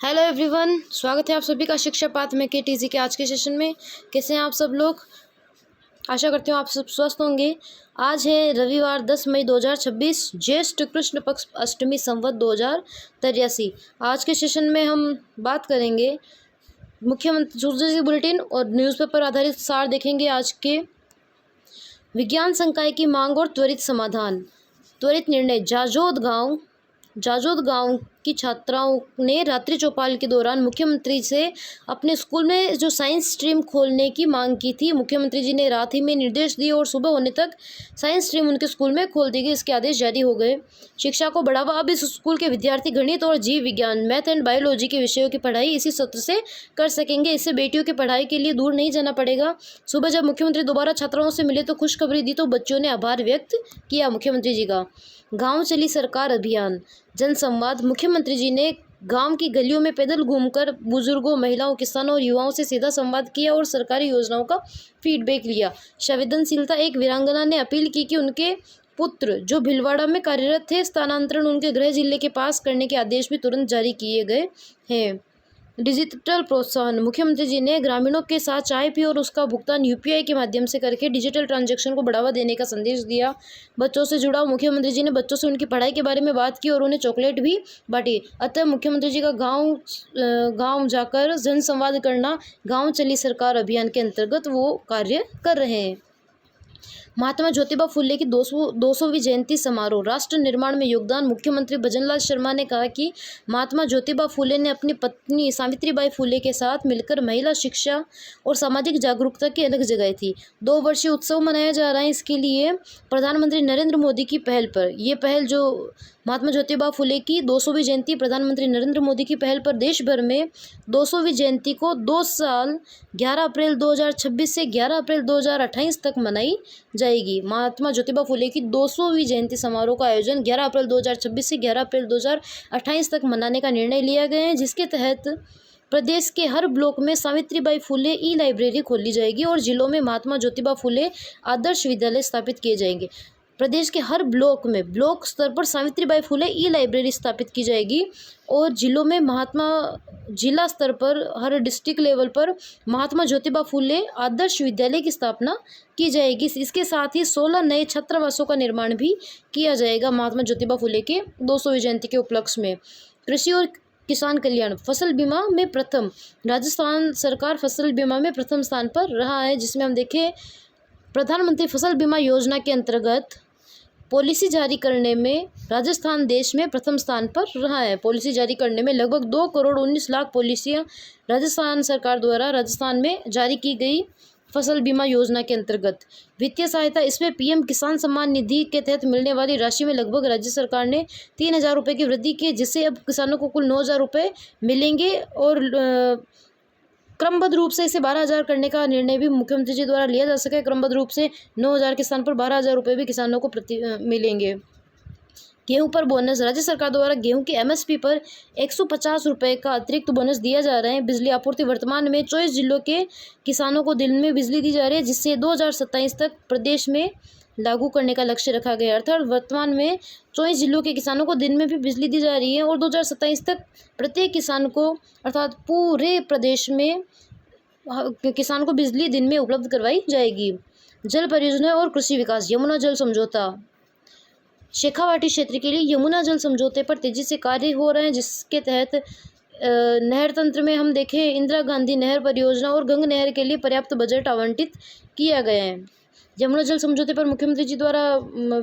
Hello everyone, स्वागत है आप सभी का शिक्षा पाठ में केटीजी के आज के सेशन में। कैसे हैं आप सब लोग? आशा करती हूँ आप सब स्वस्थ होंगे। आज है रविवार 10 मई 2026, ज्येष्ठ कृष्ण पक्ष अष्टमी संवत 2083। आज के सेशन में हम बात करेंगे मुख्यमंत्री सूचना बुलेटिन और न्यूज़पेपर आधारित सार देखेंगे। आज के विज्ञान संकाय की मांग और त्वरित समाधान, त्वरित निर्णय। जाजोद गांव की छात्राओं ने रात्रि चौपाल के दौरान मुख्यमंत्री से अपने स्कूल में जो साइंस स्ट्रीम खोलने की मांग की थी। मुख्यमंत्री जी ने रात ही में निर्देश दिए और सुबह होने तक साइंस स्ट्रीम उनके स्कूल में खोल दी गई। इसके आदेश जारी हो गए। शिक्षा को बढ़ावा, अब इस स्कूल के विद्यार्थी गणित और जीव विज्ञान, मैथ एंड बायोलॉजी के विषयों की पढ़ाई इसी सत्र से कर सकेंगे। इससे बेटियों की पढ़ाई के लिए दूर नहीं जाना पड़ेगा। सुबह जब मुख्यमंत्री दोबारा छात्राओं से मिले तो खुशखबरी दी तो बच्चों ने आभार व्यक्त किया मुख्यमंत्री जी का। गांव चली सरकार अभियान, जनसंवाद। मुख्यमंत्री जी ने गांव की गलियों में पैदल घूमकर बुजुर्गों, महिलाओं, किसानों और युवाओं से सीधा संवाद किया और सरकारी योजनाओं का फीडबैक लिया। संवेदनशीलता, एक वीरांगना ने अपील की कि उनके पुत्र जो भीलवाड़ा में कार्यरत थे, स्थानांतरण उनके गृह जिले के पास करने के आदेश भी तुरंत जारी किए गए हैं। डिजिटल प्रोत्साहन, मुख्यमंत्री जी ने ग्रामीणों के साथ चाय पी और उसका भुगतान यूपीआई के माध्यम से करके डिजिटल ट्रांजैक्शन को बढ़ावा देने का संदेश दिया। बच्चों से जुड़ाव, मुख्यमंत्री जी ने बच्चों से उनकी पढ़ाई के बारे में बात की और उन्हें चॉकलेट भी बांटी। अतः मुख्यमंत्री जी का गांव जाकर जनसंवाद करना गांव चली सरकार अभियान के अंतर्गत वो कार्य कर रहे हैं। महात्मा ज्योतिबा फुले की 200वीं जयंती समारोह, राष्ट्र निर्माण में योगदान। मुख्यमंत्री भजनलाल शर्मा ने कहा कि महात्मा ज्योतिबा फुले ने अपनी पत्नी सावित्रीबाई फुले के साथ मिलकर महिला शिक्षा और सामाजिक जागरूकता की अलग जगाई थी। 2 वर्षीय उत्सव मनाया जा रहा है। इसके लिए प्रधानमंत्री नरेंद्र मोदी की पहल पर, यह पहल जो महात्मा ज्योतिबा फुले की 200वीं जयंती, प्रधानमंत्री नरेंद्र मोदी की पहल पर देश भर में 200वीं जयंती को 2 साल 11 अप्रैल 2026 से 11 अप्रैल 2028 तक मनाई जाएगी। महात्मा ज्योतिबा फुले की 200वीं जयंती समारोह का आयोजन 11 अप्रैल 2026 से 11 अप्रैल 2028 तक मनाने का निर्णय लिया गया है, जिसके तहत प्रदेश के हर ब्लॉक में सावित्रीबाई फुले ई लाइब्रेरी खोली जाएगी और जिलों में महात्मा ज्योतिबा फुले आदर्श विद्यालय स्थापित किए जाएंगे। प्रदेश के हर ब्लॉक में ब्लॉक स्तर पर सावित्रीबाई फुले ई लाइब्रेरी स्थापित की जाएगी और जिलों में जिला स्तर पर, हर डिस्ट्रिक्ट लेवल पर महात्मा ज्योतिबा फुले आदर्श विद्यालय की स्थापना की जाएगी। इसके साथ ही 16 नए छात्रावासों का निर्माण भी किया जाएगा महात्मा ज्योतिबा फुले के 200वीं जयंती के उपलक्ष्य में। कृषि और किसान कल्याण, फसल बीमा में प्रथम, राजस्थान सरकार फसल बीमा में प्रथम स्थान पर रहा है, जिसमें हम देखें प्रधानमंत्री फसल बीमा योजना के अंतर्गत पॉलिसी जारी करने में राजस्थान देश में प्रथम स्थान पर रहा है। पॉलिसी जारी करने में लगभग 2 करोड़ 19 लाख पॉलिसियां राजस्थान सरकार द्वारा राजस्थान में जारी की गई फसल बीमा योजना के अंतर्गत। वित्तीय सहायता, इसमें पीएम किसान सम्मान निधि के तहत मिलने वाली राशि में लगभग राज्य सरकार ने 3,000 रुपये की वृद्धि की, जिससे अब किसानों को कुल 9,000 रुपये मिलेंगे और क्रमबद्ध रूप से इसे 12,000 करने का निर्णय भी मुख्यमंत्री जी द्वारा लिया जा सके। क्रमबद्ध रूप से 9,000 के स्थान पर 12,000 रुपये भी किसानों को मिलेंगे। गेहूं पर बोनस, राज्य सरकार द्वारा गेहूं की एमएसपी पर 150 रुपये का अतिरिक्त बोनस दिया जा रहा है। बिजली आपूर्ति, वर्तमान में 24 जिलों के किसानों को दिन में बिजली दी जा रही है, जिससे 2027 तक प्रदेश में लागू करने का लक्ष्य रखा गया है। अर्थात वर्तमान में 24 जिलों के किसानों को दिन में भी बिजली दी जा रही है और 2027 तक प्रत्येक किसान को, अर्थात पूरे प्रदेश में किसान को बिजली दिन में उपलब्ध करवाई जाएगी। जल परियोजना और कृषि विकास, यमुना जल समझौता, शेखावाटी क्षेत्र के लिए यमुना जल समझौते पर तेजी से कार्य हो रहे हैं, जिसके तहत नहर तंत्र में हम देखें इंदिरा गांधी नहर परियोजना और गंग नहर के लिए पर्याप्त बजट आवंटित किया गया है। यमुना जल समझौते पर मुख्यमंत्री जी द्वारा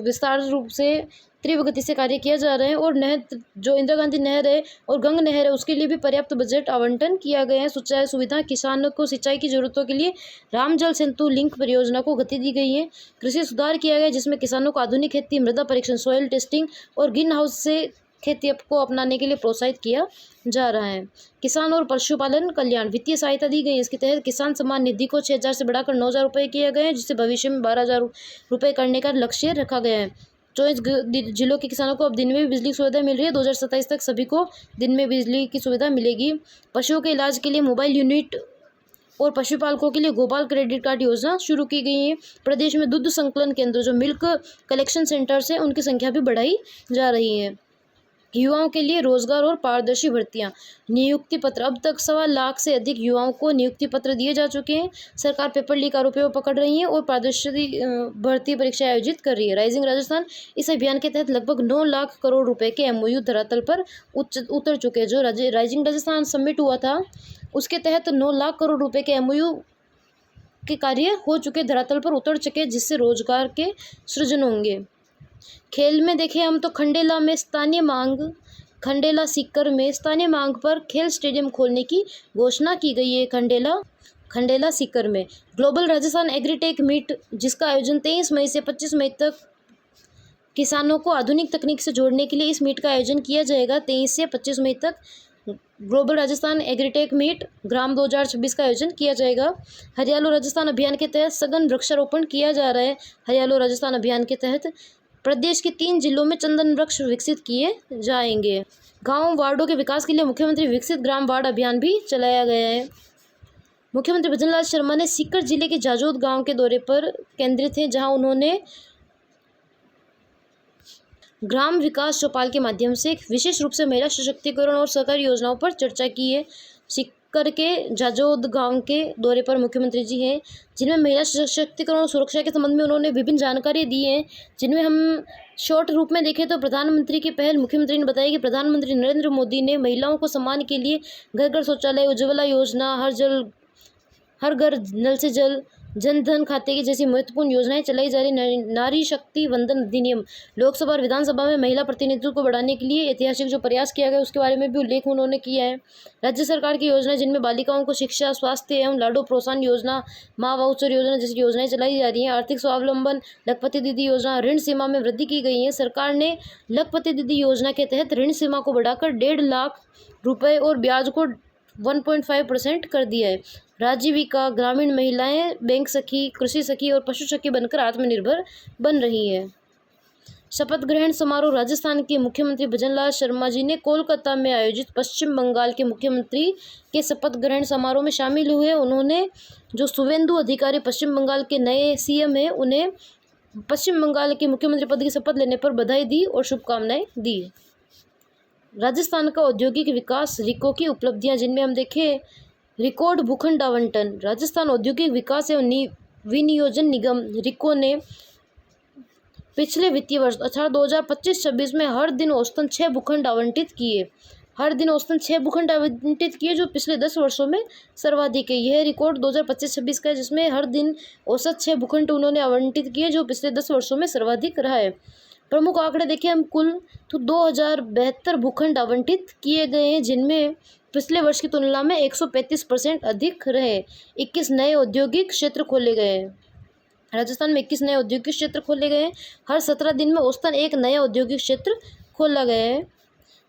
विस्तार रूप से तीव्र गति से कार्य किया जा रहा है और नहर, जो इंदिरा गांधी नहर है और गंग नहर है, उसके लिए भी पर्याप्त बजट आवंटन किया गया है। सिंचाई सुविधा, किसानों को सिंचाई की जरूरतों के लिए राम जल सेतु लिंक परियोजना को गति दी गई है। कृषि सुधार किया गया है, जिसमें किसानों को आधुनिक खेती, मृदा परीक्षण, सॉइल टेस्टिंग और ग्रीन हाउस से खेती को अपनाने के लिए प्रोत्साहित किया जा रहा है। किसान और पशुपालन कल्याण, वित्तीय सहायता दी गई। इसके तहत किसान सम्मान निधि को 6,000 से बढ़ाकर 9,000 रुपये किया गया है, जिससे भविष्य में 12,000 रुपये करने का लक्ष्य रखा गया है। 24 जिलों के किसानों को अब दिन में भी बिजली की सुविधा मिल रही है। 2027 तक सभी को दिन में बिजली की सुविधा मिलेगी। पशुओं के इलाज के लिए मोबाइल यूनिट और पशुपालकों के लिए गोपाल क्रेडिट कार्ड योजना शुरू की गई है। प्रदेश में दूध संकलन केंद्र, जो मिल्क कलेक्शन सेंटर्स हैं, उनकी संख्या भी बढ़ाई जा रही है। युवाओं के लिए रोजगार और पारदर्शी भर्तियां। नियुक्ति पत्र, अब तक 1.25 लाख से अधिक युवाओं को नियुक्ति पत्र दिए जा चुके हैं। सरकार पेपर लीक आरोपियों को पकड़ रही है और पारदर्शी भर्ती परीक्षा आयोजित कर रही है। राइजिंग राजस्थान, इस अभियान के तहत लगभग 9 लाख करोड़ रुपए के MOU धरातल पर उतर चुके हैं। जो राइजिंग राजस्थान समिट हुआ था उसके तहत 9 लाख करोड़ रुपए के MOU के कार्य हो चुके, धरातल पर उतर चुके, जिससे रोजगार के सृजन होंगे। खेल में देखें हम तो खंडेला सीकर में स्थानीय मांग पर खेल स्टेडियम खोलने की घोषणा की गई है। खंडेला सीकर में ग्लोबल राजस्थान एग्रीटेक मीट, जिसका आयोजन 23 मई से 25 मई तक किसानों को आधुनिक तकनीक से जोड़ने के लिए इस मीट का आयोजन किया जाएगा। 23 से 25 मई तक ग्लोबल राजस्थान एग्रीटेक मीट ग्राम 2026 का आयोजन किया जाएगा। हरियालो राजस्थान अभियान के तहत सघन वृक्षारोपण किया जा रहा है। हरियालो राजस्थान अभियान के तहत प्रदेश के 3 जिलों में चंदन वृक्ष विकसित किए जाएंगे। गांव वार्डों के विकास के लिए मुख्यमंत्री विकसित ग्राम वार्ड अभियान भी चलाया गया है। मुख्यमंत्री भजनलाल शर्मा ने सीकर जिले के जाजोद गांव के दौरे पर केंद्रित हैं, जहां उन्होंने ग्राम विकास चौपाल के माध्यम से विशेष रूप से महिला सशक्तिकरण और सरकारी योजनाओं पर चर्चा की है। सीकर के जाजोद गांव के दौरे पर मुख्यमंत्री जी हैं, जिनमें महिला सशक्तिकरण और सुरक्षा के संबंध में उन्होंने विभिन्न जानकारी दी है। जिनमें हम शॉर्ट रूप में देखें तो प्रधानमंत्री की पहल, मुख्यमंत्री ने बताया कि प्रधानमंत्री नरेंद्र मोदी ने महिलाओं को सम्मान के लिए घर घर शौचालय, उज्ज्वला योजना, हर घर नल से जल, जन धन खाते की जैसी महत्वपूर्ण योजनाएं चलाई जा रही। नारी शक्ति वंदन अधिनियम, लोकसभा और विधानसभा में महिला प्रतिनिधित्व को बढ़ाने के लिए ऐतिहासिक जो प्रयास किया गया उसके बारे में भी उल्लेख उन्होंने किया है। राज्य सरकार की योजनाएं, जिनमें बालिकाओं को शिक्षा, स्वास्थ्य एवं लाडो प्रोत्साहन योजना, माँ वाउचर योजना जैसी योजनाएं चलाई जा रही हैं। आर्थिक स्वावलंबन, लखपति दीदी योजना, ऋण सीमा में वृद्धि की गई है। सरकार ने लखपति दीदी योजना के तहत ऋण सीमा को बढ़ाकर 1.5 लाख रुपए और ब्याज को 1.5% कर दिया है। राजीविका, ग्रामीण महिलाएं बैंक सखी, कृषि सखी और पशु सखी बनकर आत्मनिर्भर बन रही है। शपथ ग्रहण समारोह, राजस्थान के मुख्यमंत्री भजनलाल शर्मा जी ने कोलकाता में आयोजित पश्चिम बंगाल के मुख्यमंत्री के शपथ ग्रहण समारोह में शामिल हुए। उन्होंने जो शुभेंदु अधिकारी पश्चिम बंगाल के नए CM हैं, उन्हें पश्चिम बंगाल के मुख्यमंत्री पद की शपथ लेने पर बधाई दी और शुभकामनाएं दी। राजस्थान का औद्योगिक विकास, रिको की उपलब्धियां, जिनमें हम देखें रिकॉर्ड भूखंड आवंटन। राजस्थान औद्योगिक विकास एवं विनियोजन निगम रिको ने पिछले वित्तीय वर्ष अर्थात 2025-26 में हर दिन औसतन 6 भूखंड आवंटित किए, जो पिछले 10 वर्षों में सर्वाधिक है। यह रिकॉर्ड 2025-26 का है, जिसमें हर दिन औसत 6 भूखंड उन्होंने आवंटित किए, जो पिछले 10 वर्षों में सर्वाधिक रहा है। प्रमुख आंकड़े देखें हम, कुल तो 2072 भूखंड आवंटित किए गए हैं, जिनमें पिछले वर्ष की तुलना में 135% अधिक रहे। 21 नए औद्योगिक क्षेत्र खोले गए हैं। राजस्थान में 21 नए औद्योगिक क्षेत्र खोले गए हैं। हर 17 दिन में औसतन एक नया औद्योगिक क्षेत्र खोला गया है।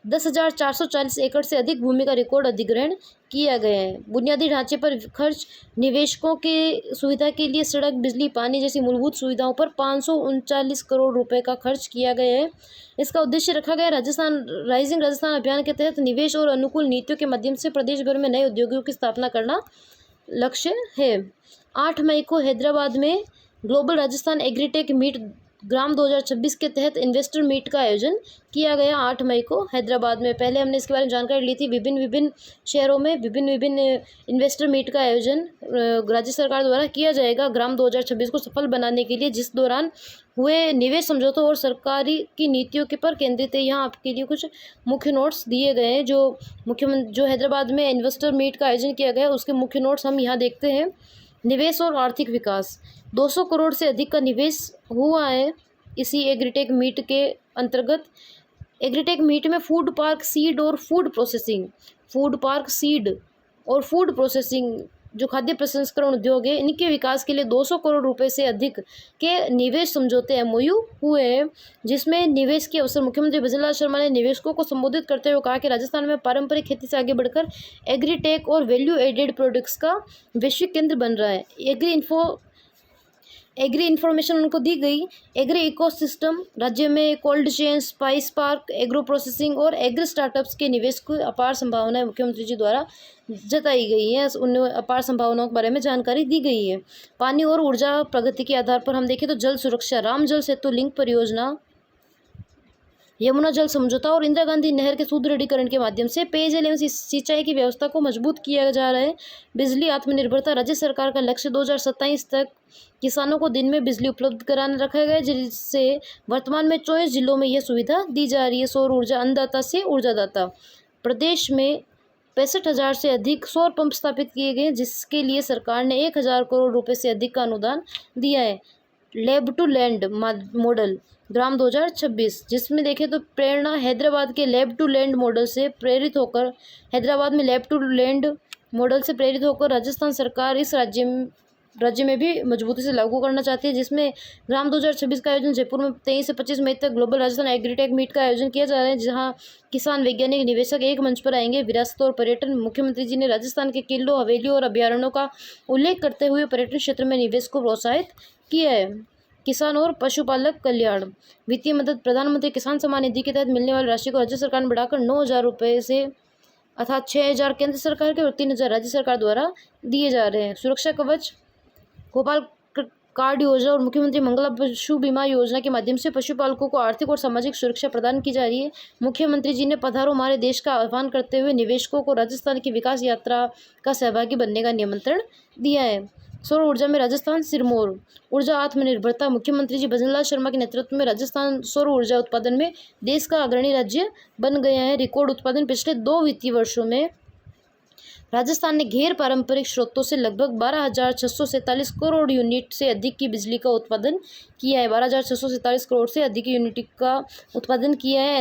10,440 एकड़ से अधिक भूमि का रिकॉर्ड अधिग्रहण किया गया है। बुनियादी ढांचे पर खर्च, निवेशकों के सुविधा के लिए सड़क, बिजली, पानी जैसी मूलभूत सुविधाओं पर 539 करोड़ रुपए का खर्च किया गया है। इसका उद्देश्य रखा गया राइजिंग राजस्थान अभियान के तहत निवेश और अनुकूल नीतियों के माध्यम से प्रदेश भर में नए उद्योगों की स्थापना करना लक्ष्य है। 8 मई को हैदराबाद में ग्लोबल राजस्थान एग्रीटेक मीट ग्राम 2026 के तहत इन्वेस्टर मीट का आयोजन किया गया। 8 मई को हैदराबाद में, पहले हमने इसके बारे में जानकारी ली थी। विभिन्न शहरों में विभिन्न इन्वेस्टर मीट का आयोजन राज्य सरकार द्वारा किया जाएगा ग्राम 2026 को सफल बनाने के लिए, जिस दौरान हुए निवेश समझौतों और सरकारी की नीतियों के पर केंद्रित है। यहाँ आपके लिए कुछ मुख्य नोट्स दिए गए हैं। जो हैदराबाद में इन्वेस्टर मीट का आयोजन किया गया, उसके मुख्य नोट्स हम यहाँ देखते हैं। निवेश और आर्थिक विकास, 200 करोड़ से अधिक का निवेश हुआ है इसी एग्रीटेक मीट के अंतर्गत। एग्रीटेक मीट में फूड पार्क सीड और फूड प्रोसेसिंग जो खाद्य प्रसंस्करण उद्योग है, इनके विकास के लिए 200 करोड़ रुपए से अधिक के निवेश समझौते MOU हुए हैं, जिसमें निवेश के अवसर मुख्यमंत्री भजनलाल शर्मा ने निवेशकों को संबोधित करते हुए कहा कि राजस्थान में पारंपरिक खेती से आगे बढ़कर एग्रीटेक और वैल्यू एडेड प्रोडक्ट्स का वैश्विक केंद्र बन रहा है। एग्री इन्फॉर्मेशन उनको दी गई। एग्री इकोसिस्टम, राज्य में cold chain, spice park, agro processing और एग्री स्टार्टअप्स के निवेश को अपार संभावनाएं मुख्यमंत्री जी द्वारा जताई गई हैं। उन अपार संभावनाओं के बारे में जानकारी दी गई है। पानी और ऊर्जा प्रगति के आधार पर हम देखें तो जल सुरक्षा, राम जल सेतु लिंक परियोजना यमुना जल समझौता और इंदिरा गांधी नहर के सुदृढ़ीकरण के माध्यम से पेयजल एवं सिंचाई की व्यवस्था को मजबूत किया जा रहा है। बिजली आत्मनिर्भरता राज्य सरकार का लक्ष्य 2027 तक किसानों को दिन में बिजली उपलब्ध कराना रखा गया है, जिससे वर्तमान में 24 जिलों में यह सुविधा दी जा रही है। सौर ऊर्जा अन्नदाता से ऊर्जादाता। प्रदेश में 65,000 से अधिक सौर पंप स्थापित किए गए, जिसके लिए सरकार ने 1,000 करोड़ रुपए से अधिक का अनुदान दिया है। लैब टू लैंड मॉडल ग्राम 2026, जिसमें देखें तो प्रेरणा हैदराबाद के लैब टू लैंड मॉडल से प्रेरित होकर हैदराबाद में लैब टू लैंड मॉडल से प्रेरित होकर राजस्थान सरकार इस राज्य में भी मजबूती से लागू करना चाहती है, जिसमें ग्राम 2026 का आयोजन जयपुर में 23 से 25 मई तक ग्लोबल राजस्थान एग्रीटेक मीट का आयोजन किया जा रहा है, जहां किसान, वैज्ञानिक, निवेशक एक मंच पर आएंगे। विरासत और पर्यटन। मुख्यमंत्री जी ने राजस्थान के किलों, हवेलियों और अभ्यारण्यों का उल्लेख करते हुए पर्यटन क्षेत्र में निवेश को प्रोत्साहित किया है। किसान और पशुपालक कल्याण। वित्तीय मदद। प्रधानमंत्री किसान सम्मान निधि के तहत मिलने वाली राशि को राज्य सरकार ने बढ़ाकर 9,000 रुपये से अर्थात 6,000 केंद्र सरकार के और 3,000 राज्य सरकार द्वारा दिए जा रहे हैं। सुरक्षा कवच। गोपाल कार्ड योजना और मुख्यमंत्री मंगला पशु बीमा योजना के माध्यम से पशुपालकों को आर्थिक और सामाजिक सुरक्षा प्रदान की जा रही है। मुख्यमंत्री जी ने पधारो हमारे देश का आह्वान करते हुए निवेशकों को राजस्थान की विकास यात्रा का सहभागी बनने का निमंत्रण दिया है। सौर ऊर्जा में राजस्थान सिरमौर। ऊर्जा आत्मनिर्भरता। मुख्यमंत्री जी भजनलाल शर्मा के नेतृत्व में राजस्थान सौर ऊर्जा उत्पादन में देश का अग्रणी राज्य बन गया है। रिकॉर्ड उत्पादन। पिछले 2 वित्तीय वर्षों में राजस्थान ने गैर पारंपरिक स्रोतों से लगभग 12,647 करोड़ यूनिट से अधिक की बिजली का उत्पादन किया है। 12,647 करोड़ से अधिक यूनिट का उत्पादन किया है।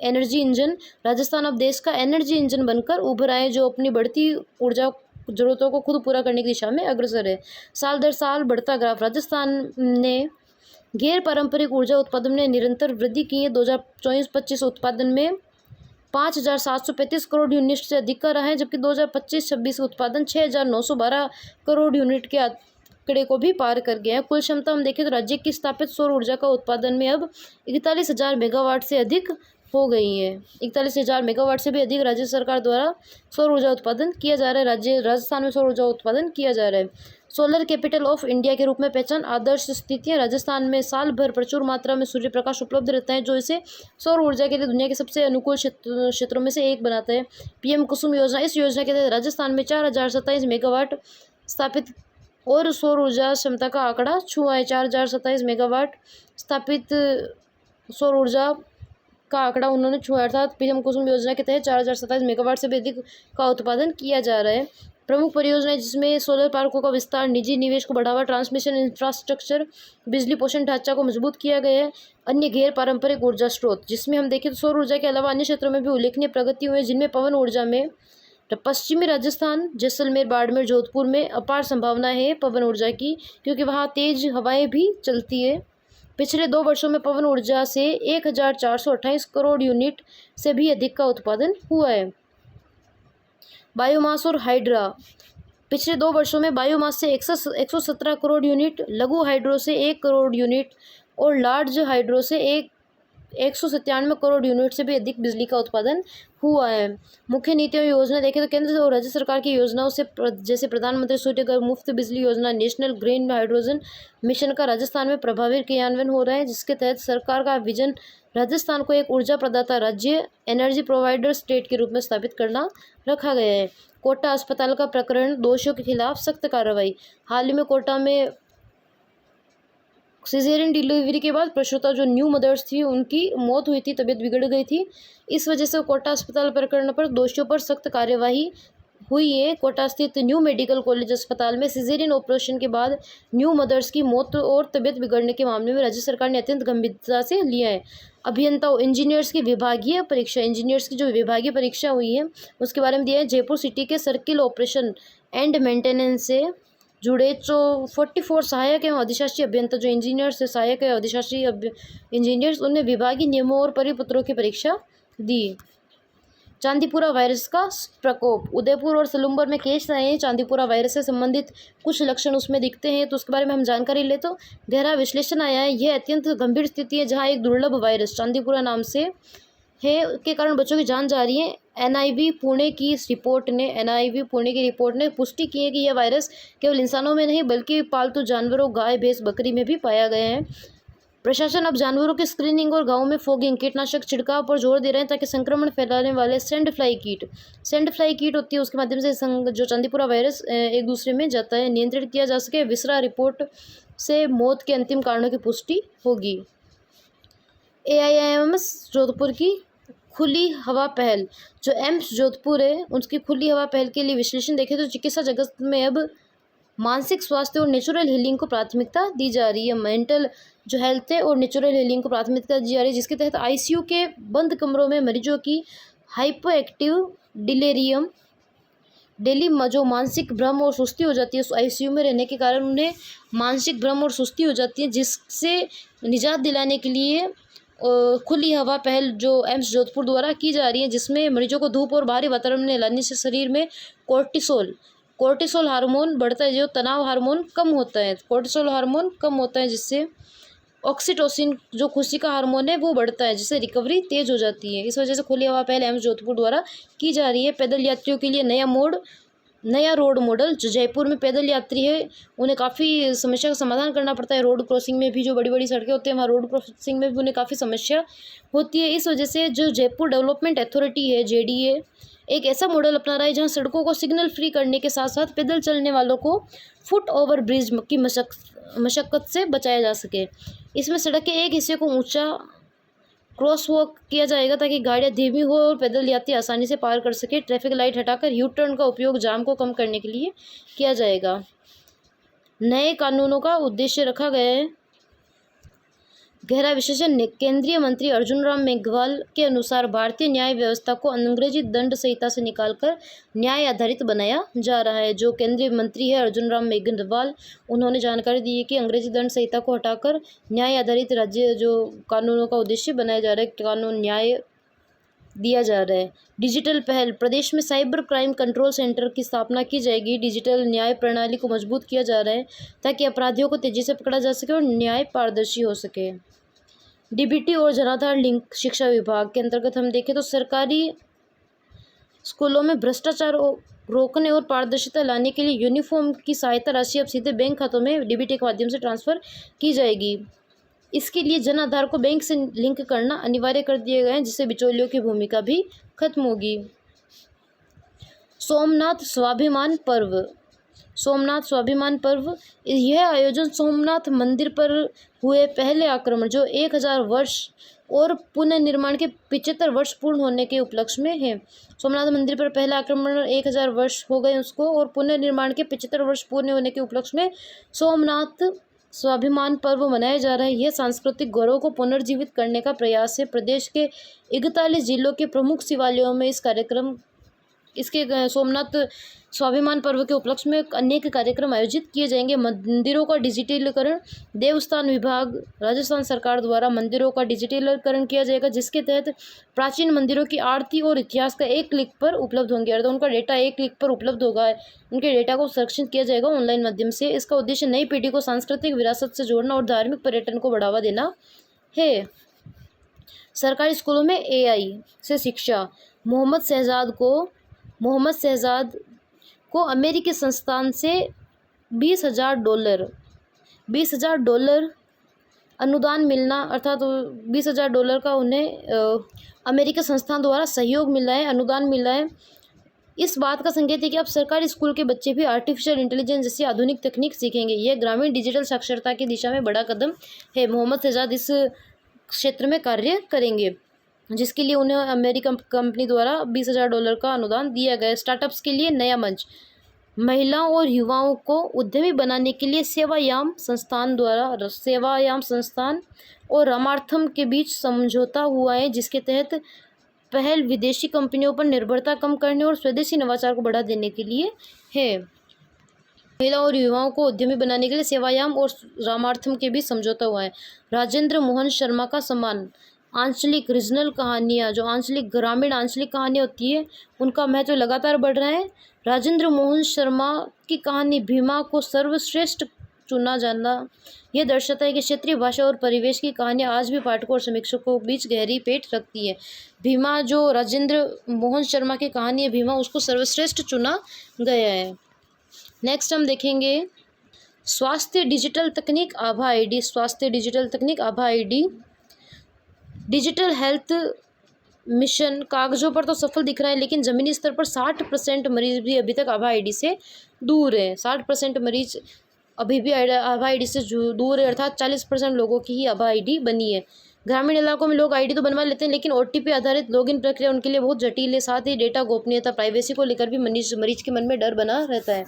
Energy engine. राजस्थान अब देश का एनर्जी इंजन बनकर उभर आए, जो अपनी बढ़ती ऊर्जा जरूरतों को खुद पूरा करने की दिशा में अग्रसर है। साल दर साल बढ़ता ग्राफ। राजस्थान ने गैर पारंपरिक ऊर्जा उत्पादन में निरंतर वृद्धि की है। 2024-25 उत्पादन में 5,735 करोड़ यूनिट से अधिक का रहा है, जबकि 2025-26 उत्पादन 6,912 करोड़ यूनिट के आंकड़े को भी पार कर गया है। कुल क्षमता हम देखें तो राज्य की स्थापित सौर ऊर्जा का उत्पादन में अब 41,000 मेगावाट से अधिक हो गई है। 41,000 मेगावाट से भी अधिक राज्य सरकार द्वारा सौर ऊर्जा उत्पादन किया जा रहा है। राजस्थान में सौर ऊर्जा उत्पादन किया जा रहा है। सोलर कैपिटल ऑफ इंडिया के रूप में पहचान। आदर्श स्थितियां। राजस्थान में साल भर प्रचुर मात्रा में सूर्य प्रकाश उपलब्ध रहता है, जो इसे सौर ऊर्जा के लिए दुनिया के सबसे अनुकूल क्षेत्रों में से एक बनाता है। पीएम कुसुम योजना। इस योजना के तहत राजस्थान में 4,027 मेगावाट स्थापित और सौर ऊर्जा क्षमता का आंकड़ा छुआ है। 4,027 मेगावाट स्थापित सौर ऊर्जा का आंकड़ा उन्होंने छुआ, अर्थात पीएम कुसुम योजना के तहत 4,027 मेगावाट से भी अधिक का उत्पादन किया जा रहा है। प्रमुख परियोजनाएं, जिसमें सोलर पार्कों का विस्तार, निजी निवेश को बढ़ावा, ट्रांसमिशन इंफ्रास्ट्रक्चर, बिजली पोषण ढांचा को मजबूत किया गया है। अन्य गैर पारंपरिक ऊर्जा स्रोत, जिसमें हम देखें तो सौर ऊर्जा के अलावा अन्य क्षेत्रों में भी उल्लेखनीय प्रगति हुई है, जिनमें पवन ऊर्जा में पश्चिमी राजस्थान, जैसलमेर, बाड़मेर, जोधपुर में अपार संभावना है पवन ऊर्जा की, क्योंकि वहाँ तेज हवाएं भी चलती है। पिछले 2 वर्षों में पवन ऊर्जा से 1,428 करोड़ यूनिट से भी अधिक का उत्पादन हुआ है। बायोमास और हाइड्रा। पिछले 2 वर्षों में बायोमास से 117 करोड़ यूनिट, लघु हाइड्रो से 1 करोड़ यूनिट और लार्ज हाइड्रो से 197 करोड़ यूनिट से भी अधिक बिजली का उत्पादन हुआ है। मुख्य नीतियों योजना देखें तो केंद्र और राज्य सरकार की योजनाओं से जैसे प्रधानमंत्री सूर्य मुफ्त बिजली योजना, नेशनल ग्रीन हाइड्रोजन मिशन का राजस्थान में प्रभावी क्रियान्वयन हो रहा है, जिसके तहत सरकार का विजन राजस्थान को एक ऊर्जा प्रदाता राज्य, एनर्जी प्रोवाइडर स्टेट के रूप में स्थापित करना रखा गया है। कोटा अस्पताल का प्रकरण। दोषियों के खिलाफ सख्त कार्रवाई। हाल ही में कोटा में सिजेरियन डिलीवरी के बाद प्रसूता जो न्यू मदर्स थी, उनकी मौत हुई थी, तबीयत बिगड़ गई थी। इस वजह से कोटा अस्पताल प्रकरण पर दोषियों पर सख्त कार्यवाही हुई है। कोटा स्थित न्यू मेडिकल कॉलेज अस्पताल में सिजेरियन ऑपरेशन के बाद न्यू मदर्स की मौत और तबीयत बिगड़ने के मामले में राज्य सरकार ने अत्यंत गंभीरता से लिया है। अभियंताओं, इंजीनियर्स की विभागीय परीक्षा। इंजीनियर्स की जो विभागीय परीक्षा हुई है उसके बारे में दिया है। जयपुर सिटी के सर्किल ऑपरेशन एंड मेंटेनेंस से जुड़े 44 सहायक एवं अधिशासी अभियंता जो इंजीनियर्स से सहायक एवं अधिशासी इंजीनियर्स, उन्हें विभागीय नियमों और परिपत्रों की परीक्षा दी। चांदीपुरा वायरस का प्रकोप। उदयपुर और सलूम्बर में केस आए हैं। चांदीपुरा वायरस से संबंधित कुछ लक्षण उसमें दिखते हैं, तो उसके बारे में हम जानकारी ले तो गहरा विश्लेषण आया है। यह अत्यंत गंभीर स्थिति है, जहां एक दुर्लभ वायरस चांदीपुरा नाम से है के कारण बच्चों की जान जा रही है। एनआईवी पुणे की रिपोर्ट ने पुष्टि की है कि यह वायरस केवल इंसानों में नहीं बल्कि पालतू जानवरों, गाय, भैंस, बकरी में भी पाया गया है। प्रशासन अब जानवरों की स्क्रीनिंग और गांवों में फॉगिंग, कीटनाशक छिड़काव पर जोर दे रहे हैं ताकि संक्रमण फैलाने वाले सैंड फ्लाई कीट होती है उसके माध्यम से जो चांदीपुरा वायरस एक दूसरे में जाता है नियंत्रित किया जा सके। विसरा रिपोर्ट से मौत के अंतिम कारणों की पुष्टि होगी। AIIMS जोधपुर की खुली हवा पहल, जो एम्स जोधपुर है उसकी खुली हवा पहल के लिए विश्लेषण देखें तो चिकित्सा जगत में अब मानसिक स्वास्थ्य और नेचुरल हीलिंग को प्राथमिकता दी जा रही है। मेंटल जो हेल्थ है और नेचुरल हीलिंग को प्राथमिकता दी जा रही है, जिसके तहत ICU के बंद कमरों में मरीजों की हाइपर एक्टिव डिलेरियम डेली जो मानसिक भ्रम और सुस्ती हो जाती है, ICU में रहने के कारण उन्हें मानसिक भ्रम और सुस्ती हो जाती है, जिससे निजात दिलाने के लिए खुली हवा पहल जो एम्स जोधपुर द्वारा की जा रही है, जिसमें मरीजों को धूप और बाहरी वातावरण में लाने से शरीर में कोर्टिसोल हार्मोन बढ़ता है, जो तनाव हार्मोन कम होता है, कोर्टिसोल हार्मोन कम होता है, जिससे ऑक्सीटोसिन जो खुशी का हार्मोन है वो बढ़ता है, जिससे रिकवरी तेज हो जाती है। इस वजह से खुली हवा पहल एम्स जोधपुर द्वारा की जा रही है। पैदल यात्रियों के लिए नया रोड मॉडल, जो जयपुर में पैदल यात्री है उन्हें काफ़ी समस्या का समाधान करना पड़ता है। रोड क्रॉसिंग में भी जो बड़ी बड़ी सड़कें होती हैं वहाँ रोड क्रॉसिंग में भी उन्हें काफ़ी समस्या होती है। इस वजह से जो जयपुर डेवलपमेंट अथॉरिटी है JDA एक ऐसा मॉडल अपना रहा है जहाँ सड़कों को सिग्नल फ्री करने के साथ साथ पैदल चलने वालों को फुट ओवर ब्रिज की मशक्क़त से बचाया जा सके। इसमें सड़क के एक हिस्से को ऊंचा क्रॉस वॉक किया जाएगा ताकि गाड़ियाँ धीमी हो और पैदल यात्री आसानी से पार कर सके। ट्रैफिक लाइट हटाकर यू टर्न का उपयोग जाम को कम करने के लिए किया जाएगा। नए कानूनों का उद्देश्य रखा गया है गहरा विश्लेषण। केंद्रीय मंत्री अर्जुन राम मेघवाल के अनुसार भारतीय न्याय व्यवस्था को अंग्रेजी दंड संहिता से निकालकर न्याय आधारित बनाया जा रहा है। जो केंद्रीय मंत्री है अर्जुन राम मेघवाल, उन्होंने जानकारी दी है कि अंग्रेजी दंड संहिता को हटाकर न्याय आधारित राज्य जो कानूनों का उद्देश्य बनाया जा रहा है, कानून न्याय दिया जा रहा है। डिजिटल पहल, प्रदेश में साइबर क्राइम कंट्रोल सेंटर की स्थापना की जाएगी। डिजिटल न्याय प्रणाली को मजबूत किया जा रहा है ताकि अपराधियों को तेजी से पकड़ा जा सके और न्याय पारदर्शी हो सके। DBT और जनाधार लिंक शिक्षा विभाग के अंतर्गत हम देखें तो सरकारी स्कूलों में भ्रष्टाचार रोकने और पारदर्शिता लाने के लिए यूनिफॉर्म की सहायता राशि अब सीधे बैंक खातों में DBT के माध्यम से ट्रांसफ़र की जाएगी। इसके लिए जन आधार को बैंक से लिंक करना अनिवार्य कर दिए गए हैं, जिससे बिचौलियों की भूमिका भी खत्म होगी। सोमनाथ स्वाभिमान पर्व, यह आयोजन सोमनाथ मंदिर पर हुए पहले आक्रमण जो 1000 वर्ष और पुनर्निर्माण के 75 वर्ष पूर्ण होने के उपलक्ष्य में है। सोमनाथ मंदिर पर पहला आक्रमण 1000 वर्ष हो गए उसको, और पुनर्निर्माण के 75 वर्ष पूर्ण होने के उपलक्ष्य में सोमनाथ स्वाभिमान पर्व मनाया जा रहा है। यह सांस्कृतिक गौरव को पुनर्जीवित करने का प्रयास है। प्रदेश के 41 जिलों के प्रमुख शिवालयों में इसके सोमनाथ स्वाभिमान पर्व के उपलक्ष्य में अनेक कार्यक्रम आयोजित किए जाएंगे। मंदिरों का डिजिटलीकरण, देवस्थान विभाग राजस्थान सरकार द्वारा मंदिरों का डिजिटलीकरण किया जाएगा, जिसके तहत प्राचीन मंदिरों की आरती और इतिहास का एक क्लिक पर उपलब्ध होंगे, अर्थात उनका डेटा एक क्लिक पर उपलब्ध होगा। उनके डेटा को संरक्षित किया जाएगा ऑनलाइन माध्यम से। इसका उद्देश्य नई पीढ़ी को सांस्कृतिक विरासत से जोड़ना और धार्मिक पर्यटन को बढ़ावा देना है। सरकारी स्कूलों में AI से शिक्षा, मोहम्मद शहजाद को अमेरिकी संस्थान से $20,000 अनुदान मिलना, अर्थात $20,000 का उन्हें अमेरिकी संस्थान द्वारा सहयोग मिला है, अनुदान मिला है। इस बात का संकेत है कि अब सरकारी स्कूल के बच्चे भी आर्टिफिशियल इंटेलिजेंस जैसी आधुनिक तकनीक सीखेंगे। यह ग्रामीण डिजिटल साक्षरता की दिशा में बड़ा कदम है। मोहम्मद शहजाद इस क्षेत्र में कार्य करेंगे, जिसके लिए उन्हें अमेरिकन कंपनी द्वारा $20,000 का अनुदान दिया गया। स्टार्टअप्स के लिए नया मंच, महिलाओं और युवाओं को उद्यमी बनाने के लिए सेवायाम संस्थान और रामार्थम के बीच समझौता हुआ है, जिसके तहत पहल विदेशी कंपनियों पर निर्भरता कम करने और स्वदेशी नवाचार को बढ़ा देने के लिए है। महिलाओं और युवाओं को उद्यमी बनाने के लिए सेवायाम और रामार्थम के बीच समझौता हुआ है। राजेंद्र मोहन शर्मा का सम्मान, आंचलिक रीजनल कहानियाँ, जो ग्रामीण आंचलिक कहानियाँ होती है, उनका महत्व लगातार बढ़ रहा है। राजेंद्र मोहन शर्मा की कहानी भीमा को सर्वश्रेष्ठ चुना जाना यह दर्शाता है कि क्षेत्रीय भाषा और परिवेश की कहानियाँ आज भी पाठकों और समीक्षकों के बीच गहरी पेठ रखती है। भीमा जो राजेंद्र मोहन शर्मा की कहानी है भीमा, उसको सर्वश्रेष्ठ चुना गया है। नेक्स्ट हम देखेंगे स्वास्थ्य डिजिटल तकनीक आभा आईडी, स्वास्थ्य डिजिटल तकनीक आभा आईडी। डिजिटल हेल्थ मिशन कागजों पर तो सफल दिख रहा है, लेकिन ज़मीनी स्तर पर 60% मरीज भी अभी तक आभा आईडी से दूर है। 60% मरीज अभी भी आभा आईडी से दूर है, अर्थात 40% लोगों की ही आभा आईडी बनी है। ग्रामीण इलाकों में लोग आईडी तो बनवा लेते हैं, लेकिन ओटीपी आधारित लॉगिन प्रक्रिया उनके लिए बहुत जटिल है। साथ ही डेटा गोपनीयता, प्राइवेसी को लेकर भी मरीज के मन में डर बना रहता है।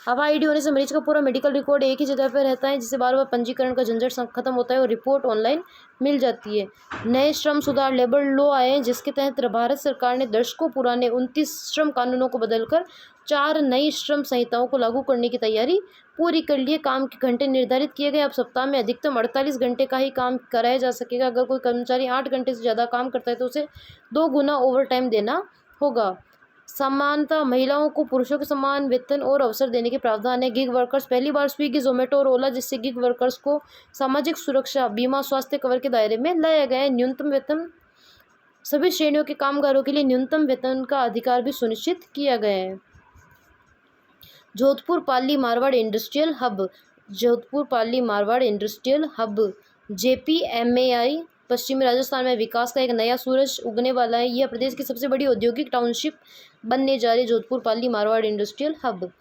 आभा आईडी होने से मरीज का पूरा मेडिकल रिकॉर्ड एक ही जगह पर रहता है, जिससे बार बार पंजीकरण का झंझट खत्म होता है और रिपोर्ट ऑनलाइन मिल जाती है। नए श्रम सुधार लेबर लॉ आए, जिसके तहत भारत सरकार ने दशकों पुराने 29 श्रम कानूनों को बदलकर 4 नई श्रम संहिताओं को लागू करने की तैयारी पूरी कर लिए। काम के घंटे निर्धारित किए गए। अब सप्ताह में अधिकतम 48 घंटे का ही काम कराया जा सकेगा। अगर कोई कर्मचारी 8 घंटे से ज़्यादा काम करता है तो उसे 2 गुना ओवर टाइम देना होगा। समानता, महिलाओं को पुरुषों के समान वेतन और अवसर देने के प्रावधान है। गिग वर्कर्स, पहली बार स्विगी, जोमेटो और ओला जिससे गिग वर्कर्स को सामाजिक सुरक्षा बीमा स्वास्थ्य कवर के दायरे में लाया गया है। न्यूनतम वेतन, सभी श्रेणियों के कामगारों के लिए न्यूनतम वेतन का अधिकार भी सुनिश्चित किया गया है। Jodhpur Pali Marwar industrial hub, Jodhpur Pali Marwar industrial hub JPMAI पश्चिमी राजस्थान में विकास का एक नया सूरज उगने वाला है। यह प्रदेश की सबसे बड़ी औद्योगिक टाउनशिप बनने जा रही है। जोधपुर पाली मारवाड़ इंडस्ट्रियल हब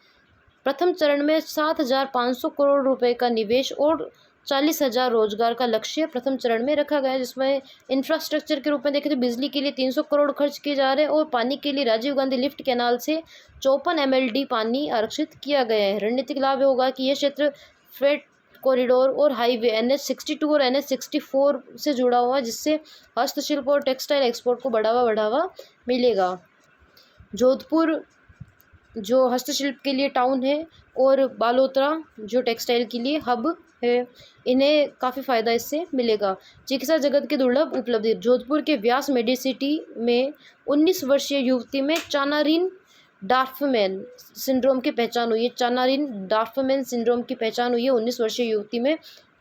प्रथम चरण में 7,500 करोड़ रुपए का निवेश और 40,000 रोजगार का लक्ष्य प्रथम चरण में रखा गया है, जिसमें इंफ्रास्ट्रक्चर के रूप में देखें तो बिजली के लिए 300 करोड़ खर्च किए जा रहे हैं और पानी के लिए राजीव गांधी लिफ्ट कैनाल से 54 MLD पानी आरक्षित किया गया है। रणनीतिक लाभ होगा कि यह क्षेत्र फ्रेट कॉरिडोर और हाईवे NH62 और NH64 से जुड़ा हुआ है, जिससे हस्तशिल्प और टेक्सटाइल एक्सपोर्ट को बढ़ावा मिलेगा। जोधपुर जो हस्तशिल्प के लिए टाउन है और बालोतरा जो टेक्सटाइल के लिए हब है, इन्हें काफ़ी फ़ायदा इससे मिलेगा। चिकित्सा जगत की दुर्लभ उपलब्धि, जोधपुर के व्यास मेडिसिटी में 19 वर्षीय युवती में चानारिन डार्फमैन सिंड्रोम की पहचान हुई है। चानारिन डार्फमैन सिंड्रोम की पहचान हुई है 19 वर्षीय युवती में।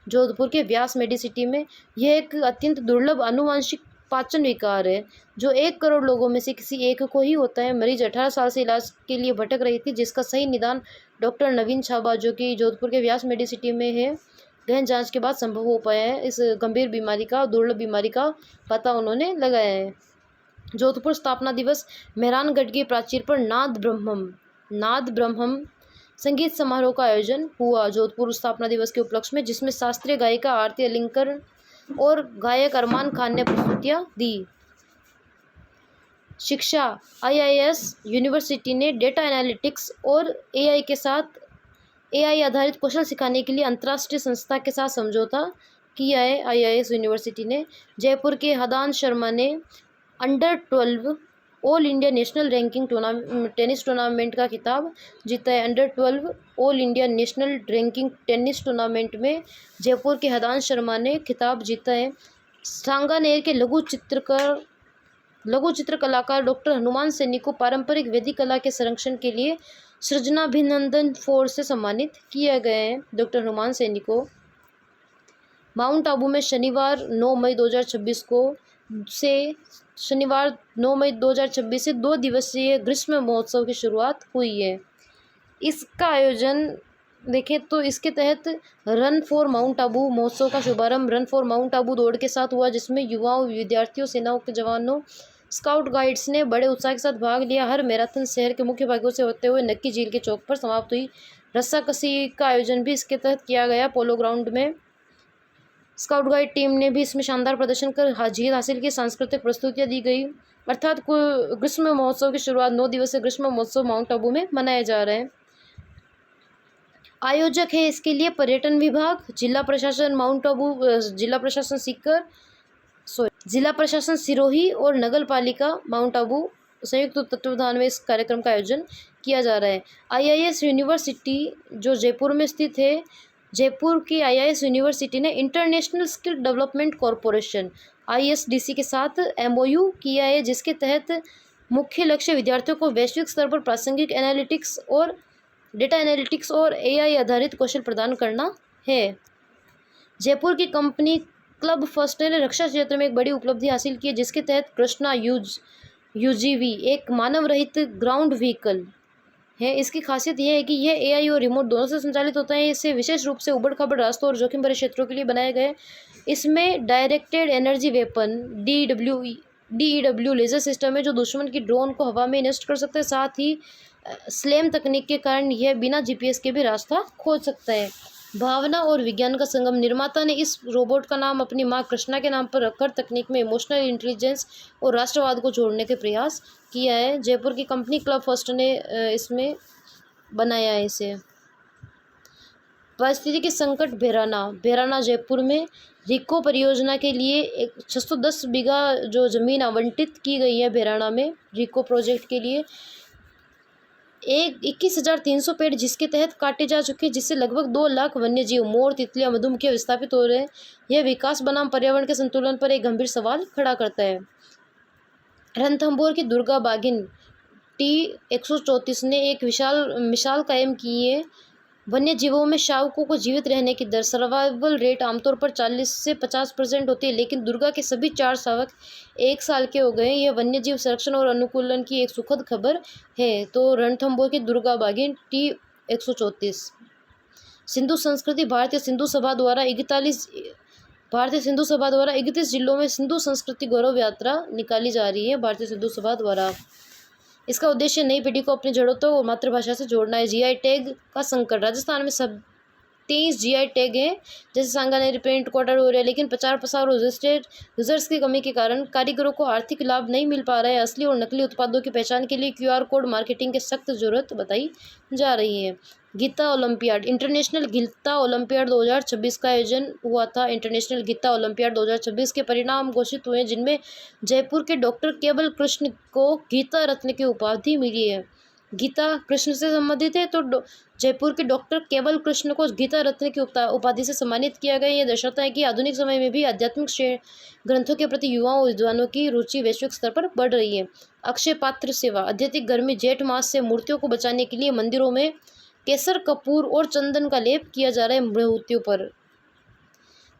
जोधपुर के व्यास मेडिसिटी में यह एक अत्यंत दुर्लभ आनुवांशिक पाचन विकार है, जो 1 करोड़ लोगों में से किसी एक को ही होता है। मरीज 18 साल से इलाज के लिए भटक रही थी, जिसका सही निदान डॉक्टर नवीन छाबा, जो कि जोधपुर के व्यास मेडिसिटी में है, गहन जांच के बाद संभव हो पाया है। इस गंभीर बीमारी का, दुर्लभ बीमारी का पता उन्होंने लगाया है। जोधपुर स्थापना दिवस, मेहरानगढ़ की प्राचीर पर नाद ब्रह्मम संगीत समारोह का आयोजन हुआ जोधपुर स्थापना दिवस के उपलक्ष्य में, जिसमें शास्त्रीय गायिका आरती अलंकर और गायक अरमान खान ने प्रस्तुतियां दी। शिक्षा, IIS यूनिवर्सिटी ने डेटा एनालिटिक्स और AI के साथ AI आधारित कौशल सिखाने के लिए अंतर्राष्ट्रीय संस्था के साथ समझौता किया है। IIS यूनिवर्सिटी ने जयपुर के हदान शर्मा ने under 12 all India national ranking tennis tournament का खिताब जीता है। Under 12 all India national ranking tennis tournament में जयपुर के हदान शर्मा ने खिताब जीता है। सांगानेर के लघु चित्र कलाकार डॉक्टर हनुमान सैनी को पारंपरिक वैदिक कला के संरक्षण के लिए सृजनाभिनंदन फोर्स से सम्मानित किया गया है। डॉक्टर हनुमान सैनी को माउंट आबू में शनिवार 9 मई 2026 से 2 दिवसीय ग्रीष्म महोत्सव की शुरुआत हुई है। इसका आयोजन देखें तो इसके तहत रन फॉर माउंट आबू महोत्सव का शुभारंभ रन फॉर माउंट आबू दौड़ के साथ हुआ, जिसमें युवाओं, विद्यार्थियों, सेनाओं के जवानों, स्काउट गाइड्स ने बड़े उत्साह के साथ भाग लिया। हर मैराथन शहर के मुख्य भागों से होते हुए नक्की झील के चौक पर समाप्त हुई। रस्साकसी का आयोजन भी इसके तहत किया गया। पोलो ग्राउंड में स्काउट गाइड टीम ने भी इसमें शानदार प्रदर्शन कर जीत हासिल की। सांस्कृतिक प्रस्तुतियां दी गई। अर्थात ग्रीष्म महोत्सव की शुरुआत 9 दिवसीय ग्रीष्म महोत्सव माउंट आबू में मनाया जा रहा है। आयोजक है इसके लिए पर्यटन विभाग, जिला प्रशासन माउंट आबू, जिला प्रशासन सीकर, जिला प्रशासन सिरोही और नगर पालिका माउंट आबू संयुक्त तत्वावधान में इस कार्यक्रम का आयोजन किया जा रहा है। IIS यूनिवर्सिटी जो जयपुर में स्थित है, जयपुर की IIS यूनिवर्सिटी ने international skill development corporation ISDC के साथ MOU किया है, जिसके तहत मुख्य लक्ष्य विद्यार्थियों को वैश्विक स्तर पर प्रासंगिक एनालिटिक्स और डेटा एनालिटिक्स और AI आधारित कौशल प्रदान करना है। जयपुर की कंपनी क्लब फर्स्ट ने रक्षा क्षेत्र में एक बड़ी उपलब्धि हासिल की है, जिसके तहत कृष्णा UGV एक मानव रहित ग्राउंड व्हीकल है। इसकी खासियत यह है कि यह एआई और रिमोट दोनों से संचालित होता है। इसे विशेष रूप से उबड़-खाबड़ रास्तों और जोखिम भरे क्षेत्रों के लिए बनाया गया है। इसमें directed energy weapon DEW laser system है जो दुश्मन की ड्रोन को हवा में नष्ट कर सकता है। साथ ही स्लैम तकनीक के कारण यह बिना जीपीएस के भी रास्ता खोज सकता है। भावना और विज्ञान का संगम। निर्माता ने इस रोबोट का नाम अपनी मां कृष्णा के नाम पर रखकर तकनीक में इमोशनल इंटेलिजेंस और राष्ट्रवाद को जोड़ने के प्रयास किया है। जयपुर की कंपनी क्लब फर्स्ट ने इसमें बनाया है इसे। पारिस्थितिकी संकट। भैराना जयपुर में रिको परियोजना के लिए 610 बीघा जो ज़मीन आवंटित की गई है भैराना में रिको प्रोजेक्ट के लिए। 21,300 पेड़ जिसके तहत काटे जा चुके हैं, जिससे लगभग 2 लाख वन्यजीव, मोर, तितलियां, मधुमक्खियां विस्थापित हो रहे हैं। यह विकास बनाम पर्यावरण के संतुलन पर एक गंभीर सवाल खड़ा करता है। रणथंभौर की दुर्गा बाघिन T-134 ने एक मिसाल कायम की है। वन्य जीवों में शावकों को जीवित रहने की दर सर्वाइवल रेट आमतौर पर 40 से 50% होती है, लेकिन दुर्गा के सभी 4 शावक 1 साल के हो गए। यह वन्य जीव संरक्षण और अनुकूलन की एक सुखद खबर है। तो रणथंभौर की दुर्गा बाघिन T-134। सिंधु संस्कृति। भारतीय सिंधु सभा द्वारा 31 जिलों में सिंधु संस्कृति गौरव यात्रा निकाली जा रही है भारतीय सिंधु सभा द्वारा। इसका उद्देश्य नई पीढ़ी को अपनी जड़ों तो मातृभाषा से जोड़ना है। जीआई टैग का संकट। राजस्थान में सब 23 जीआई टैग हैं, जैसे सांगानेरी, पेंट, कोटा हो रहा है, लेकिन प्रचार प्रसार और रजिस्टर्ड यूजर्स की कमी के कारण कारीगरों को आर्थिक लाभ नहीं मिल पा रहा है। असली और नकली उत्पादों की पहचान के लिए क्यूआर कोड मार्केटिंग की सख्त जरूरत बताई जा रही है। Gita olympiad. International Gita olympiad 2026 का आयोजन हुआ था। इंटरनेशनल गीता ओलंपियाड 2026 के परिणाम घोषित हुए, जिनमें जयपुर के डॉक्टर केवल कृष्ण को गीता रत्न की उपाधि मिली है। गीता कृष्ण से संबंधित है, तो जयपुर के डॉक्टर केवल कृष्ण को गीता रत्न की उपाधि से सम्मानित किया गया। यह दर्शाता है कि आधुनिक समय में भी आध्यात्मिक ग्रंथों के प्रति युवाओं और विद्वानों की रुचि वैश्विक स्तर पर बढ़ रही है। अक्षय पात्र सेवा। अत्यधिक गर्मी जेठ मास से मूर्तियों को बचाने के लिए मंदिरों में केसर, कपूर और चंदन का लेप किया जा रहा है मूर्तियों पर,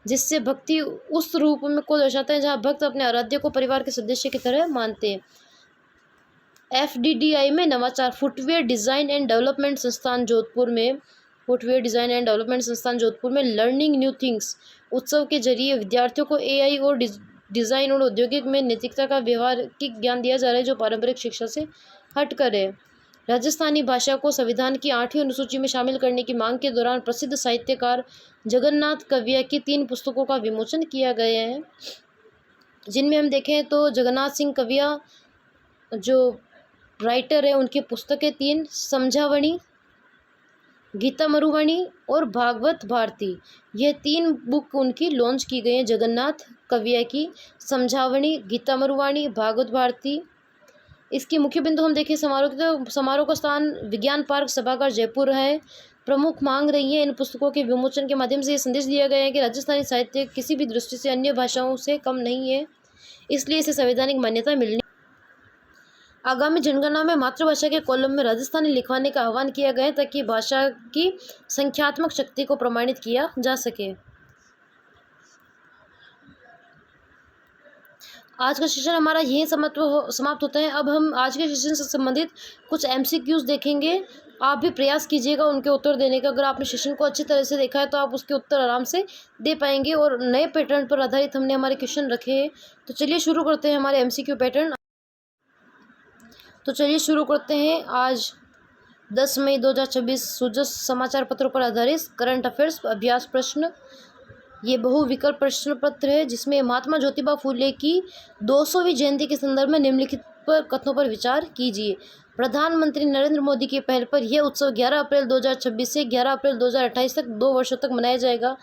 जिससे भक्ति उस रूप में को दर्शाता है जहां भक्त अपने आराध्य को परिवार के सदस्य की तरह मानते हैं। एफडीडीआई में नवाचार। फुटवेयर डिज़ाइन एंड डेवलपमेंट संस्थान जोधपुर में लर्निंग न्यू थिंग्स उत्सव के जरिए विद्यार्थियों को एआई और डिज़ाइन और औद्योगिक में नैतिकता का व्यवहारिक ज्ञान दिया जा रहा है, जो पारंपरिक शिक्षा से हटकर है। राजस्थानी भाषा को संविधान की 8वीं अनुसूची में शामिल करने की मांग के दौरान प्रसिद्ध साहित्यकार जगन्नाथ कविया की 3 पुस्तकों का विमोचन किया गया है, जिनमें हम देखें तो जगन्नाथ सिंह कविया जो राइटर है, उनकी पुस्तकें 3 समझावणी, गीता मरुवाणी और भागवत भारती, यह 3 बुक उनकी लॉन्च की गई हैं। जगन्नाथ कविया की समझावणी, गीता मरुवाणी, भागवत भारती। इसकी मुख्य बिंदु हम देखें समारोह की, तो समारोह का स्थान विज्ञान पार्क सभागार जयपुर है। प्रमुख मांग रही है इन पुस्तकों के विमोचन के माध्यम से यह संदेश दिया गया है कि राजस्थानी साहित्य किसी भी दृष्टि से अन्य भाषाओं से कम नहीं है, इसलिए इसे संवैधानिक मान्यता मिलनी। आगामी जनगणना में मातृभाषा के कॉलम में राजस्थानी लिखवाने का आह्वान किया गया है, ताकि भाषा की संख्यात्मक शक्ति को प्रमाणित किया जा सके। आज का सेशन हमारा यही समाप्त होता है। अब हम आज के सेशन से संबंधित कुछ एमसीक्यूज देखेंगे। आप भी प्रयास कीजिएगा उनके उत्तर देने का। अगर आपने सेशन को अच्छी तरह से देखा है तो आप उसके उत्तर आराम से दे पाएंगे, और नए पैटर्न पर आधारित हमने हमारे क्वेश्चन रखे हैं। तो चलिए शुरू करते हैं हमारे एमसीक्यू पैटर्न। तो चलिए शुरू करते हैं। आज 10 मई 2026 सूजस समाचार पत्रों पर आधारित करंट अफेयर्स अभ्यास प्रश्न। ये बहुविकल्प प्रश्न पत्र है, जिसमें महात्मा ज्योतिबा फूले की 200वीं जयंती के संदर्भ में निम्नलिखित कथनों पर विचार कीजिए। प्रधानमंत्री नरेंद्र मोदी की पहल पर यह उत्सव 11 अप्रैल 2026 से 11 अप्रैल 2028 तक 2 वर्षों तक मनाया जाएगा।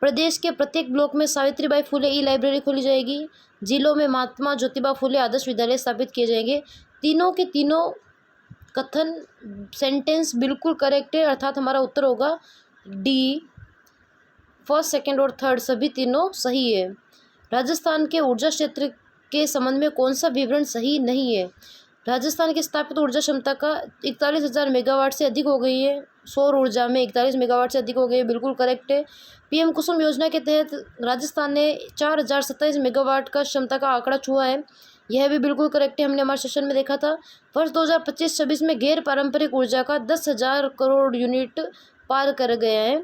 प्रदेश के प्रत्येक ब्लॉक में सावित्रीबाई फूले ई लाइब्रेरी खोली जाएगी। जिलों में महात्मा ज्योतिबा फूले आदर्श विद्यालय स्थापित किए जाएंगे। तीनों के तीनों कथन सेंटेंस बिल्कुल करेक्ट है, अर्थात हमारा उत्तर होगा डी। फर्स्ट, सेकंड और थर्ड सभी तीनों सही है। राजस्थान के ऊर्जा क्षेत्र के संबंध में कौन सा विवरण सही नहीं है? राजस्थान की स्थापित ऊर्जा क्षमता का 41,000 मेगावाट से अधिक हो गई है। सौर ऊर्जा में 41 मेगावाट से अधिक हो गई है, बिल्कुल करेक्ट है। पीएम कुसुम योजना के तहत राजस्थान ने 4,027 मेगावाट का क्षमता का आंकड़ा छुआ है। यह भी बिल्कुल करेक्ट है, हमने हमारे सेशन में देखा था। वर्ष 2025-26 में गैर पारंपरिक ऊर्जा का 10,000 करोड़ यूनिट पार कर गया है।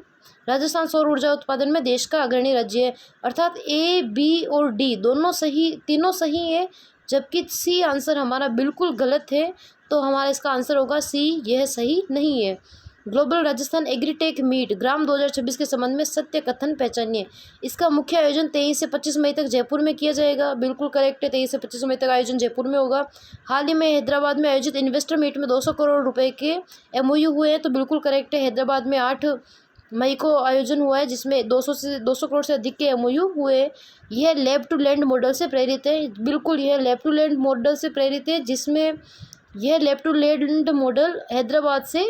राजस्थान सौर ऊर्जा उत्पादन में देश का अग्रणी राज्य है। अर्थात ए, बी और डी दोनों सही, तीनों सही है, जबकि सी आंसर हमारा बिल्कुल गलत है। तो हमारा इसका आंसर होगा सी, यह सही नहीं है। ग्लोबल राजस्थान एग्रीटेक मीट ग्राम 2026 के संबंध में सत्य कथन पहचानिए। इसका मुख्य आयोजन 23 से 25 मई तक जयपुर में किया जाएगा। बिल्कुल करेक्ट है, 23 से 25 मई तक आयोजन जयपुर में होगा। हाल ही में हैदराबाद में आयोजित इन्वेस्टर मीट में 200 करोड़ रुपए के MOU हुए हैं, तो बिल्कुल करेक्ट है। हैदराबाद में 8 मई को आयोजन हुआ है, जिसमें 200 करोड़ से अधिक के MOU हुए। यह लैब टू लैंड मॉडल से प्रेरित है। बिल्कुल यह लैब टू लैंड मॉडल से प्रेरित है, जिसमें यह lab to land model Hyderabad से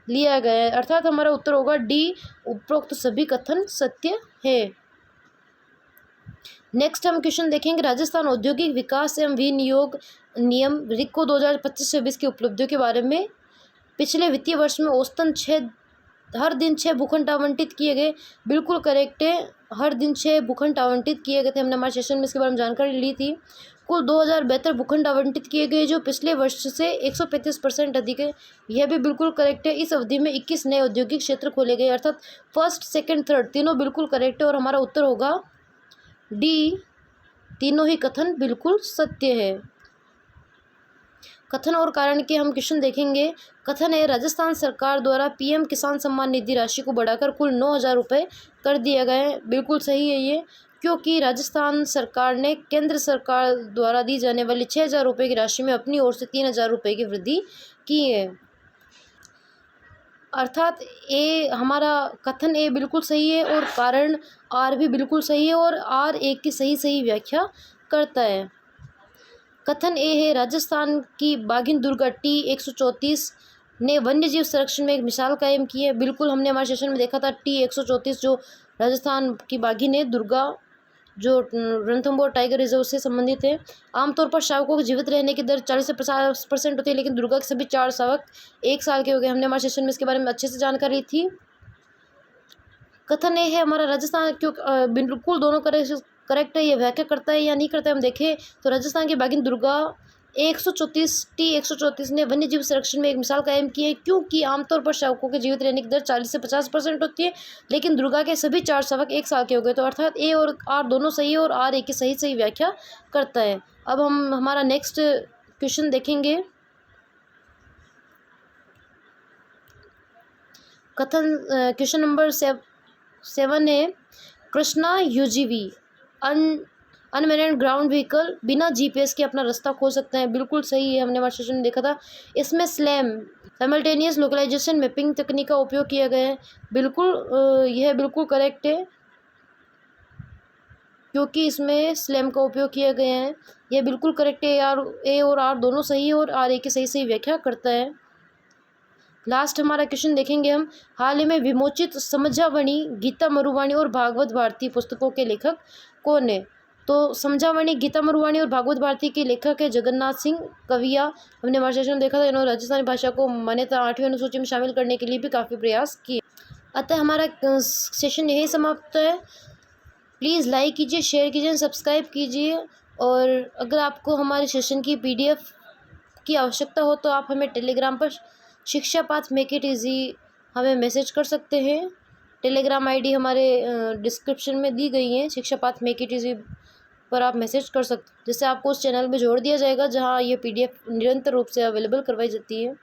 लिया गया है। अर्थात हमारा उत्तर होगा डी, उपरोक्त सभी कथन सत्य है। नेक्स्ट हम क्वेश्चन देखेंगे, राजस्थान औद्योगिक विकास एवं विनियोग नियम रिको 2025-26 की उपलब्धियों के बारे में। पिछले वित्तीय वर्ष में औसतन हर दिन 6 भूखंड आवंटित किए गए। बिल्कुल करेक्ट है, हर दिन 6 भूखंड आवंटित किए गए थे। हमने हमारे सेशन में इसके बारे में जानकारी ली थी। कुल 2072 भूखंड आवंटित किए गए, जो पिछले वर्ष से 135% अधिक है। यह भी बिल्कुल करेक्ट है। इस अवधि में 21 नए औद्योगिक क्षेत्र खोले गए, अर्थात फर्स्ट, सेकंड, थर्ड तीनों बिल्कुल करेक्ट है, और हमारा उत्तर होगा डी, तीनों ही कथन बिल्कुल सत्य है। कथन और कारण के हम क्वेश्चन देखेंगे। कथन है, राजस्थान सरकार द्वारा PM किसान सम्मान निधि राशि को बढ़ाकर कुल 9,000 रुपये कर दिया गया है। बिल्कुल सही है ये, क्योंकि राजस्थान सरकार ने केंद्र सरकार द्वारा दी जाने वाली 6,000 रुपये की राशि में अपनी ओर से 3,000 रुपये की वृद्धि की है। अर्थात ए, हमारा कथन ए बिल्कुल सही है, और कारण आर भी बिल्कुल सही है, और आर एक की सही व्याख्या करता है। कथन ए है, राजस्थान की बाघिन दुर्गा T-134 ने वन्यजीव संरक्षण में एक मिसाल कायम की है। बिल्कुल हमने हमारे सेशन में देखा था, T-134 जो राजस्थान की बाघिन है दुर्गा, जो रणथंभौर टाइगर रिजर्व से संबंधित है। आमतौर पर शावकों के जीवित रहने की दर 40 से 50% होती है, लेकिन दुर्गा के सभी 4 शावक 1 साल के हो गए। हमने हमारे सेशन में इसके बारे में अच्छे से जानकारी थी। कथन ए है हमारा, राजस्थान क्यों बिल्कुल दोनों करेक्ट है। ये व्याख्या करता है या नहीं करता है, हम देखें तो राजस्थान की बाघिन दुर्गा T-134 ने वन्यजीव संरक्षण में एक मिसाल कायम की है, क्योंकि आमतौर पर शावकों के जीवित रहने की दर 40 से 50% होती है, लेकिन दुर्गा के सभी 4 शावक 1 साल के हो गए। तो अर्थात ए और आर दोनों सही है, और आर एक की सही व्याख्या करता है। अब हम हमारा नेक्स्ट क्वेश्चन देखेंगे। कथन क्वेश्चन नंबर 7 है, Krishna UGV unmanned ground vehicle बिना GPS के अपना रास्ता खोज सकते हैं। बिल्कुल सही है, हमने हमारे सेशन में देखा था। इसमें SLAM साइमल्टेनियस लोकलाइजेशन मैपिंग तकनीक का उपयोग किया गया है। बिल्कुल यह बिल्कुल करेक्ट है, क्योंकि इसमें SLAM का उपयोग किया गया है। यह बिल्कुल करेक्ट है। ए और आर दोनों सही है, और आर ए की सही व्याख्या करता है। लास्ट हमारा क्वेश्चन देखेंगे हम। हाल ही में विमोचित समझावणी, गीता मरुवाणी और भागवत भारती पुस्तकों के लेखक कौन है? तो समझावणी, गीता मरुवाणी और भागवत भारती के लेखक है जगन्नाथ सिंह कविया। हमने हमारे सेशन में देखा था, इन्होंने राजस्थानी भाषा को मान्यता 8वीं अनुसूची में शामिल करने के लिए भी काफ़ी प्रयास किए। अतः हमारा सेशन यही समाप्त है। प्लीज़ लाइक कीजिए, शेयर कीजिए, सब्सक्राइब कीजिए, और अगर आपको हमारे सेशन की PDF की आवश्यकता हो तो आप हमें टेलीग्राम पर शिक्षा पाथ मेक इट ईजी हमें मैसेज कर सकते हैं। टेलीग्राम ID हमारे डिस्क्रिप्शन में दी गई है। शिक्षा पाथ मेक इट ईजी पर आप मैसेज कर सकते, जिससे आपको उस चैनल में जोड़ दिया जाएगा, जहां ये PDF निरंतर रूप से अवेलेबल करवाई जाती है।